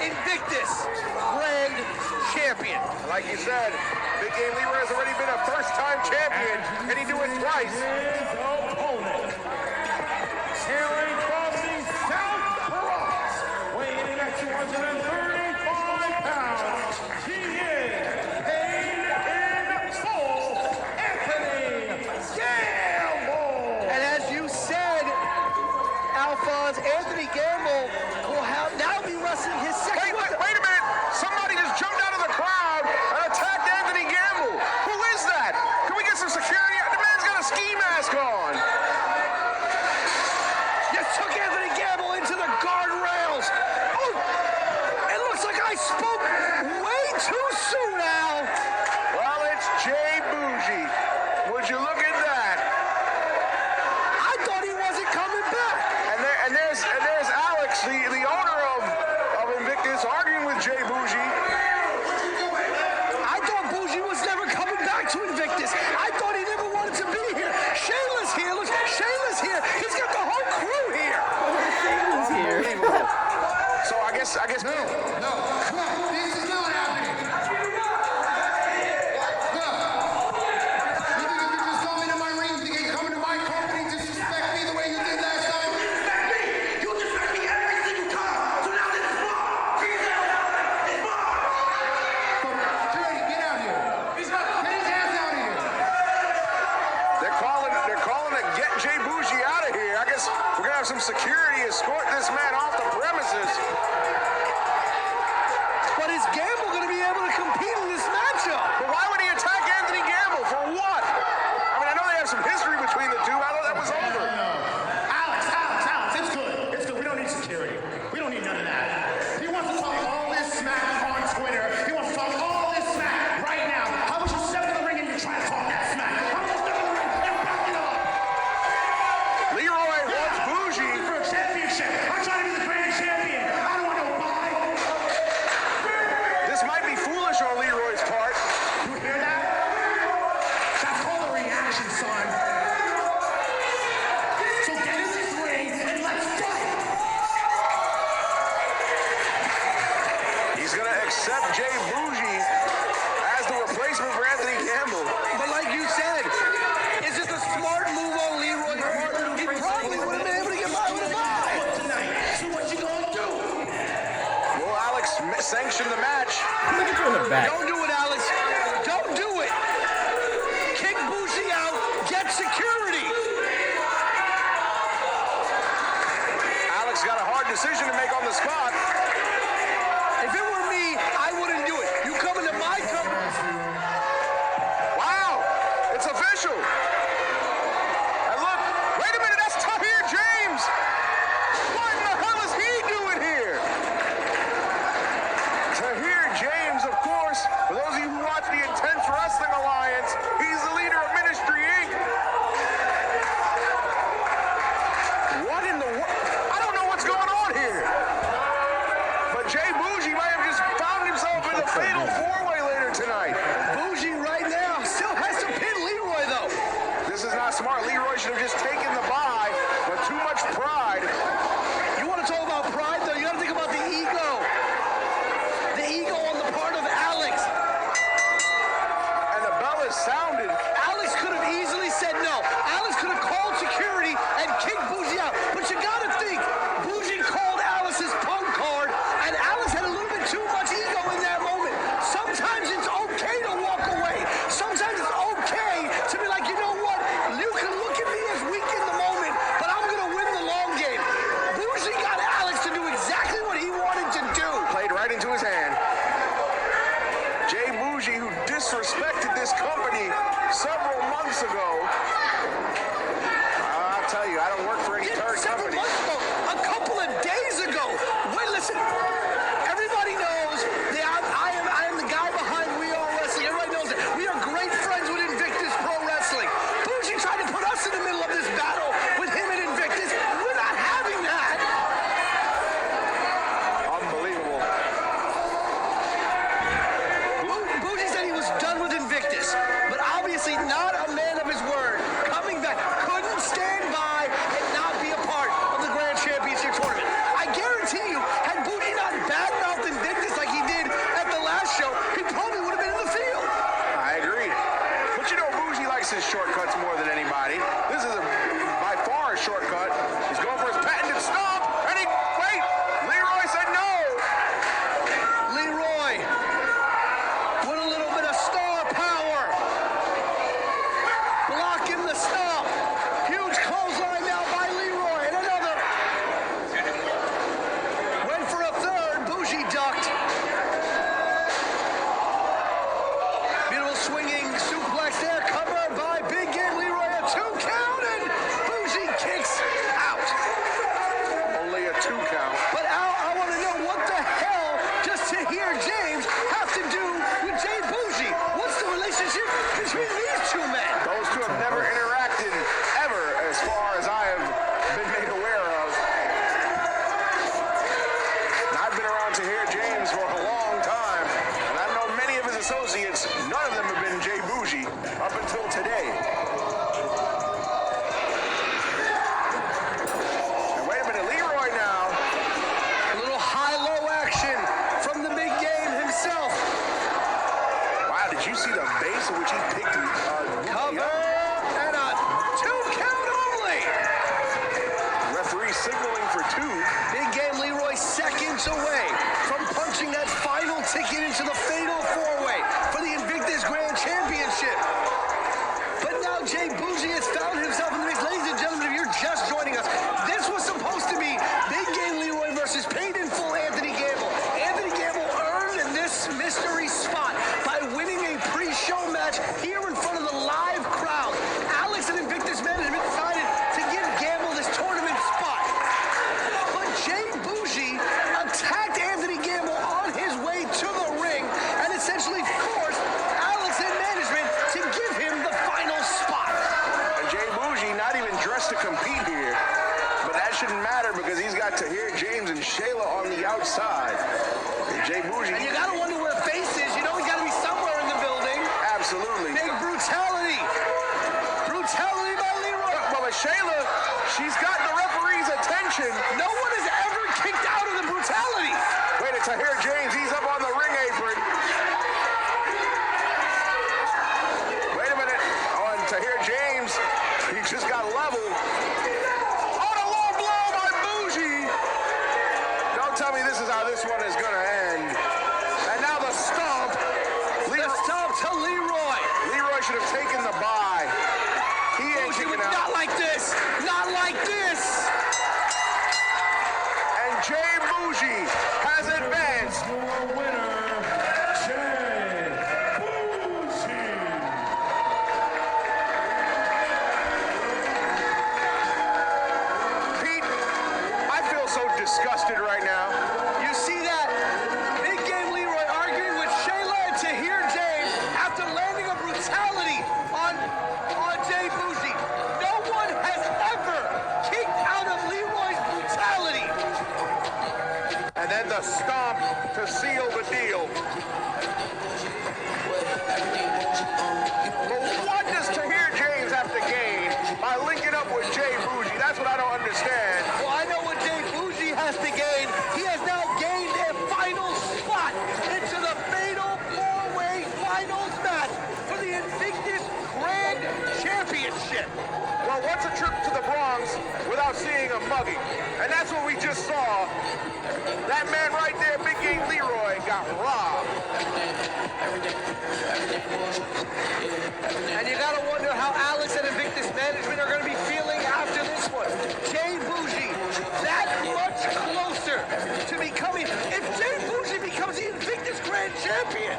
Invictus Grand Champion. Like you said, Big Game Leroy has already been a first-time champion. Can he do it twice? His opponent, hailing from the South Bronx, weighing in at 235 pounds, he is Pain in Full, Anthony Gamble. And as you said, Alphonse, Anthony Gamble will now be wrestling his second. Wait a minute! Somebody just jumped out of the crowd and attacked Anthony Gamble. Who is that? Can we get some security? The man's got a ski mask on. Just took Anthony Gamble into the guardrails. Oh, it looks like I spoke way too soon, Al. Well, it's Jay Boujii. Would you look at that? I thought he wasn't coming back. And there's Alex, the owner of Invictus, arguing with Jay Boujii. I thought Boujii was never coming back to Invictus. I thought he never wanted to be here. Shayla's here. Look, Shayla's here. He's got the whole crew here. Shayla's here. So I guess. No, come on, this is not happening. Look, you think you can just come into my ring, you think you can come into my company, disrespect me the way you did last time? Disrespect me! You disrespect me every single time! So now this is mine! It's mine! Security, get out here. Get his ass out of here. They're calling to get Jay Boujii out of here. I guess we're gonna have some security escort this man off the premises. But is Gamble going to be able to compete in this matchup? But why would he attack Anthony Gamble? For what? I mean, I know they have some history between the two. I thought that was over. Alex, it's good. It's good. We don't need security. We don't need none of that. He wants to talk all this smack on Twitter. He wants to talk all this smack right now. How about you step in the ring and you try to talk that smack? How about you step in the ring and back it up? Leroy wants Boujii. For a championship. I'm trying to be the grand champion. I don't want no bye. This might be foolish on Leroy's part. You hear that? That's called a reaction, son. So get in this ring and let's fight. He's gonna accept Jay Boujii as the replacement for Anthony Gamble. But like you said, is this a smart move on Leroy's part? He probably would have been able to get by with a bye. Tonight, so what you gonna do? Will Alex sanction the match? Look at you in the back. Don't do it, Alex. Don't do it. Kick Boujii out. Get security. Alex got a hard decision to make on the spot. If it were me, I wouldn't do it. You come into my company. Wow, it's official. And look, wait a minute, that's Tahir James. What in the hell is he doing here? Tahir James, of course, for those of you who watch the Intense Wrestling Alliance, he's the leader of Ministry Inc. What in the world? I don't know what's going on here. But Jay Boujii might have just found himself in a fatal four-way later tonight. Boujii right now still has to pin Leroy, though. This is not smart. Leroy should have just taken the bye, but too much pride. You want to talk about pride, though? You got to think about the ego. The ego on the part of Alex. And the bell is sounded. Alex could have easily said no. Alex could have called security and kicked Boujii out. But you got to think, Boujii called Alex's punk card, and Alex had a little bit too much ego in that moment. Sometimes it's okay to walk away. Sometimes it's okay to be like, you know what? You can look at me as weak in the moment, pace at which he picked Cover and a 2 count only. Referee signaling for 2. Big game Leroy seconds away from punching that final ticket into the fatal 4-way for the Invictus Grand Championship. But now Jay Boujii has found himself in the mix. Ladies and gentlemen, if you're just joining us, this was supposed to be big game Leroy versus paid in full Anthony Gamble. Anthony Gamble earned this mystery spot by winning a pre-show match here in front of the live crowd. Alex and Invictus Management decided to give Gamble this tournament spot. But Jay Boujii attacked Anthony Gamble on his way to the ring and essentially forced Alex and management to give him the final spot. And Jay Boujii not even dressed to compete here. But that shouldn't matter because he's got Tahir James and Shayla on the outside. And Jay Boujii. And you gotta wonder where Face is. You know he's gotta be somewhere in the building. Absolutely. Big brutality. Brutality by Leroy. But Shayla, she's got the referee's attention. No one has ever kicked out of the brutality. Wait a Tahir James, he's up on the ring apron. Wait a minute. On Tahir James, he just got leveled. Oh, a low blow by Boujii. Don't tell me this is how this one is gonna end. And now the stomp. The stomp to Leroy. Leroy should have taken the bye. He ain't Boujii kicking would out. not like this. Not like this. And Jay Boujii has advanced. Your winner, Jay Boujii. Pete, I feel so disgusted right now. You see that? Big game Leroy arguing with Shayla and Tahir James after landing a brutality on Jay Boujii. No one has ever kicked out of Leroy's brutality. And then the stomp to seal the deal. But what does Tahir James have to gain by linking up with Jay Boujii? That's what I don't understand. Well, I know what Jay Boujii has to gain. He has now gained a final spot into the fatal 4-way finals match for the Invictus Grand Championship. Well, what's a trip to the Bronx without seeing a mugging? And that's what we just saw. That man right there, Big Game Leroy, got robbed. And you gotta wonder how Alex and Invictus Management are gonna be feeling after this one. Jay Boujii, that much closer to becoming, if Jay Boujii becomes the Invictus Grand Champion,